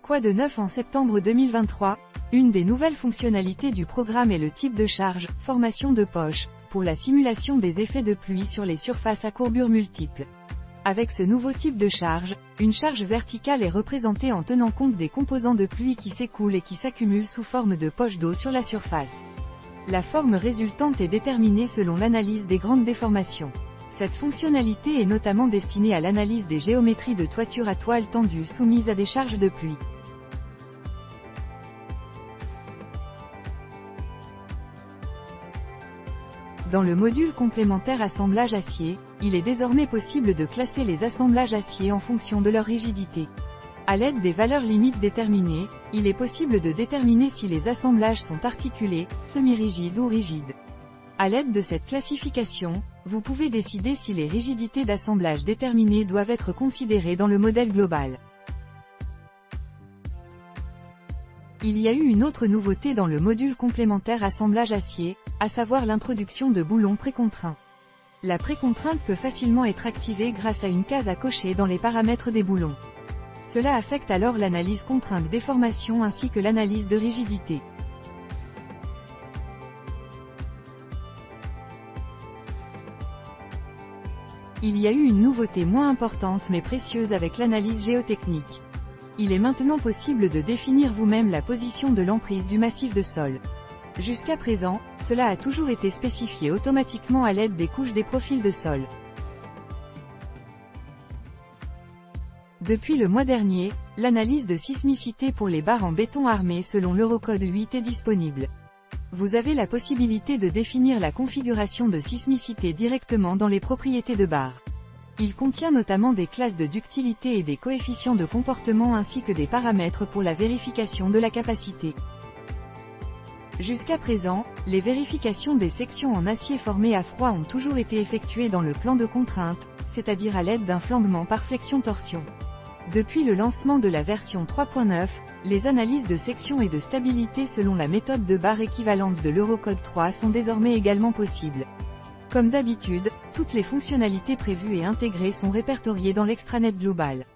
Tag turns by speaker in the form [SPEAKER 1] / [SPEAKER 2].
[SPEAKER 1] Quoi de neuf en septembre 2023? Une des nouvelles fonctionnalités du programme est le type de charge, formation de poche, pour la simulation des effets de pluie sur les surfaces à courbures multiples. Avec ce nouveau type de charge, une charge verticale est représentée en tenant compte des composants de pluie qui s'écoulent et qui s'accumulent sous forme de poches d'eau sur la surface. La forme résultante est déterminée selon l'analyse des grandes déformations. Cette fonctionnalité est notamment destinée à l'analyse des géométries de toiture à toile tendue soumises à des charges de pluie. Dans le module complémentaire assemblage acier, il est désormais possible de classer les assemblages acier en fonction de leur rigidité. À l'aide des valeurs limites déterminées, il est possible de déterminer si les assemblages sont articulés, semi-rigides ou rigides. À l'aide de cette classification, vous pouvez décider si les rigidités d'assemblage déterminées doivent être considérées dans le modèle global. Il y a eu une autre nouveauté dans le module complémentaire assemblage acier, à savoir l'introduction de boulons précontraints. La précontrainte peut facilement être activée grâce à une case à cocher dans les paramètres des boulons. Cela affecte alors l'analyse contrainte-déformation ainsi que l'analyse de rigidité. Il y a eu une nouveauté moins importante mais précieuse avec l'analyse géotechnique. Il est maintenant possible de définir vous-même la position de l'emprise du massif de sol. Jusqu'à présent, cela a toujours été spécifié automatiquement à l'aide des couches des profils de sol. Depuis le mois dernier, l'analyse de sismicité pour les barres en béton armé selon l'Eurocode 8 est disponible. Vous avez la possibilité de définir la configuration de sismicité directement dans les propriétés de barres. Il contient notamment des classes de ductilité et des coefficients de comportement ainsi que des paramètres pour la vérification de la capacité. Jusqu'à présent, les vérifications des sections en acier formées à froid ont toujours été effectuées dans le plan de contrainte, c'est-à-dire à l'aide d'un flambement par flexion-torsion. Depuis le lancement de la version 3.9, les analyses de section et de stabilité selon la méthode de barre équivalente de l'Eurocode 3 sont désormais également possibles. Comme d'habitude, toutes les fonctionnalités prévues et intégrées sont répertoriées dans l'extranet global.